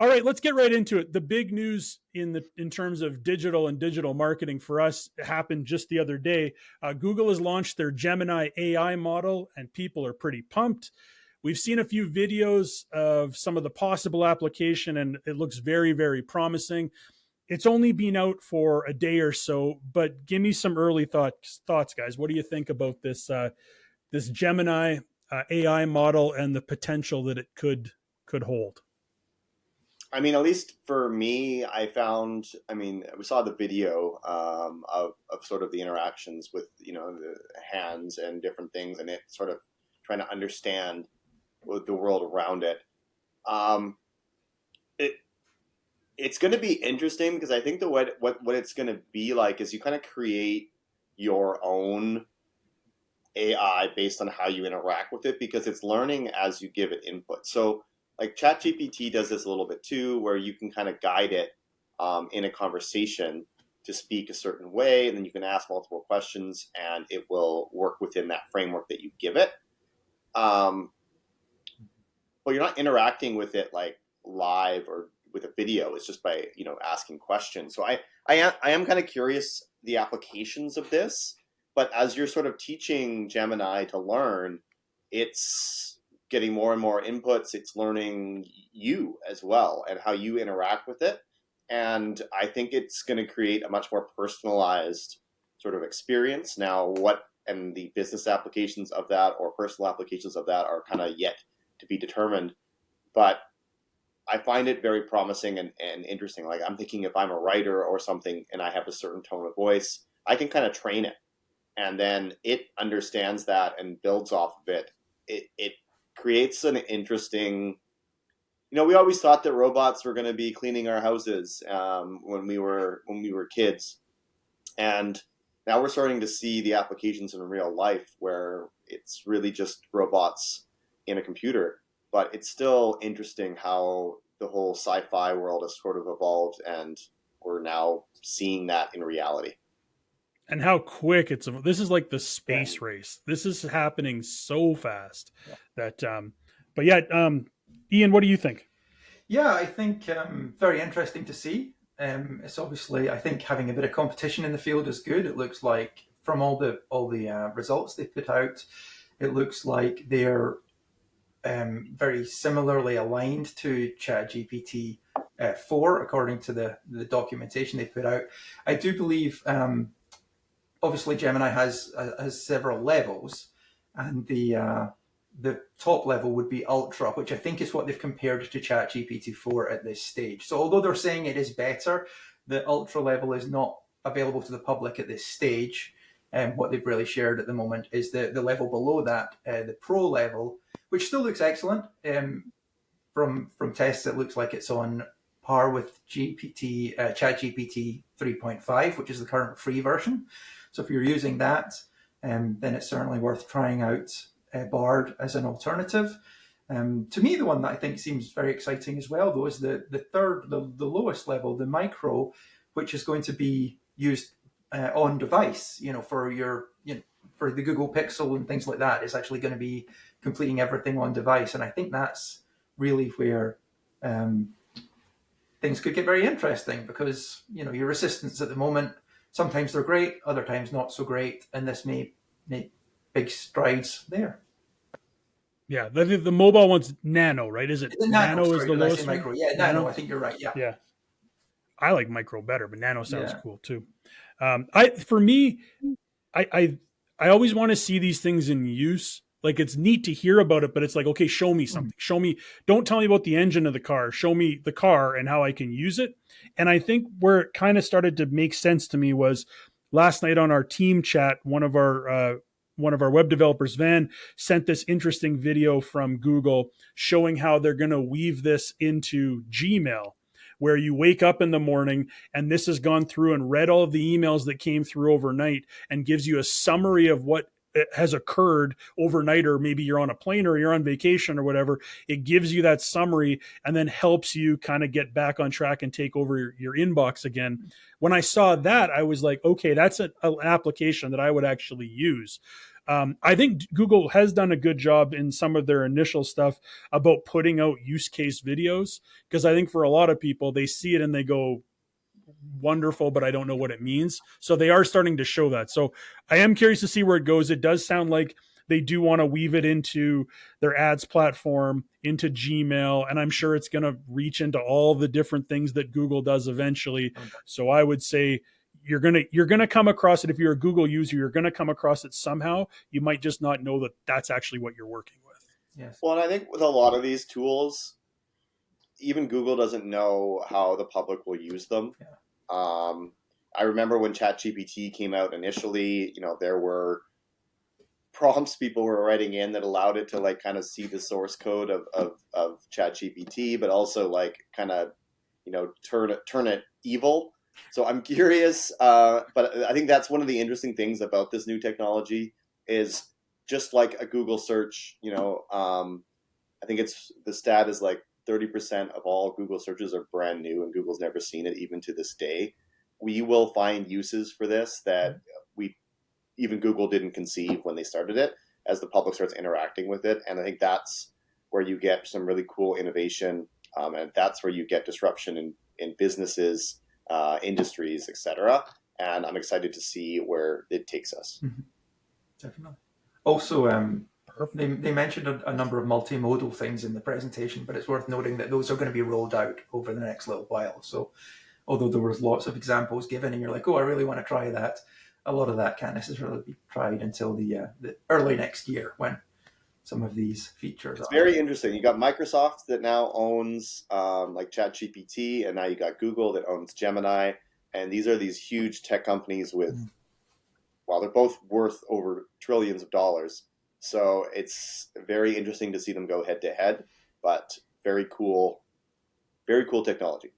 All right, let's get right into it. The big news in terms of digital and digital marketing for us happened just the other day. Google has launched their Gemini AI model, and people are pretty pumped. We've seen a few videos of some of the possible application, and it looks very, very promising. It's only been out for a day or so, but give me some early thoughts, guys. What do you think about this Gemini AI model and the potential that it could hold? I mean, at least for me, we saw the video of sort of the interactions with, the hands and different things, and it sort of trying to understand the world around it. Um, it it's going to be interesting because I think what it's going to be like is you kind of create your own AI based on how you interact with it because it's learning as you give it input. So like ChatGPT does this a little bit too, where you can kind of guide it in a conversation to speak a certain way, and then you can ask multiple questions, and it will work within that framework that you give it. Um, but you're not interacting with it like live or with a video. It's just by asking questions. So I am kind of curious the applications of this, but as you're sort of teaching Gemini to learn, it's getting more and more inputs. It's learning you as well and how you interact with it. And I think it's going to create a much more personalized sort of experience. Now, what and the business applications of that or personal applications of that are kind of yet to be determined. But I find it very promising and interesting. Like I'm thinking if I'm a writer or something and I have a certain tone of voice, I can kind of train it. And then it understands that and builds off of it. It creates an interesting, we always thought that robots were going to be cleaning our houses when we were kids. And now we're starting to see the applications in real life where it's really just robots in a computer. But it's still interesting how the whole sci-fi world has sort of evolved, and we're now seeing that in reality. And how quick this is like the Yeah. space race. This is happening so fast Yeah. that but yeah, Ian, what do you think? Yeah, I think very interesting to see. It's obviously, I think, having a bit of competition in the field is good. It looks like from all the results they put out, it looks like they're very similarly aligned to ChatGPT 4, according to the documentation they put out. I do believe, obviously, Gemini has several levels, and the top level would be Ultra, which I think is what they've compared to ChatGPT 4 at this stage. So although they're saying it is better, the Ultra level is not available to the public at this stage. And what they've really shared at the moment is the level below that, the Pro level, which still looks excellent. From tests, it looks like it's on par with ChatGPT 3.5, which is the current free version. So if you're using that, then it's certainly worth trying out Bard as an alternative. To me, the one that I think seems very exciting as well, though, is the lowest level, the Micro, which is going to be used on device. For the Google Pixel and things like that, it's actually going to be completing everything on device, and I think that's really where things could get very interesting because your assistants at the moment, sometimes they're great, other times not so great, and this may make big strides there. Yeah, the mobile one's Nano, right? Is it The Nano, Nano is sorry, the did I say lowest one? Micro? Yeah, Nano. Nano. I think you're right. Yeah, Yeah, I like Micro better, but Nano sounds yeah. cool too. I for me, I always want to see these things in use. Like it's neat to hear about it, but it's like, okay, show me something. Show me. Don't tell me about the engine of the car. Show me the car and how I can use it. And I think where it kind of started to make sense to me was last night on our team chat. One of our web developers, Van, sent this interesting video from Google showing how they're going to weave this into Gmail, where you wake up in the morning and this has gone through and read all of the emails that came through overnight and gives you a summary of what has occurred overnight, or maybe you're on a plane or you're on vacation or whatever. It gives you that summary and then helps you kind of get back on track and take over your inbox again. When I saw that, I was like, okay, that's an application that I would actually use. I think Google has done a good job in some of their initial stuff about putting out use case videos, because I think for a lot of people, they see it and they go, wonderful, but I don't know what it means. So they are starting to show that. So I am curious to see where it goes. It does sound like they do want to weave it into their ads platform, into Gmail, and I'm sure it's going to reach into all the different things that Google does eventually. So I would say you're gonna come across it. If you're a Google user, you're gonna come across it somehow. You might just not know that that's actually what you're working with. Yes. Well, and I think with a lot of these tools, even Google doesn't know how the public will use them. Yeah. I remember when ChatGPT came out initially, there were prompts people were writing in that allowed it to like kind of see the source code of ChatGPT, but also like kind of, turn it evil. So I'm curious, but I think that's one of the interesting things about this new technology is just like a Google search, I think it's the stat is like 30% of all Google searches are brand new and Google's never seen it even to this day. We will find uses for this that we even Google didn't conceive when they started it as the public starts interacting with it. And I think that's where you get some really cool innovation. And that's where you get disruption in businesses, industries, etc. And I'm excited to see where it takes us. Mm-hmm. Definitely. Also, they mentioned a number of multimodal things in the presentation, but it's worth noting that those are going to be rolled out over the next little while. So although there was lots of examples given and you're like, oh, I really want to try that, a lot of that can't necessarily be tried until the early next year when some of these features It's are. very interesting. You got Microsoft that now owns like ChatGPT, and now you got Google that owns Gemini. And these are these huge tech companies with, well, they're both worth over trillions of dollars. So it's very interesting to see them go head to head, but very cool technology.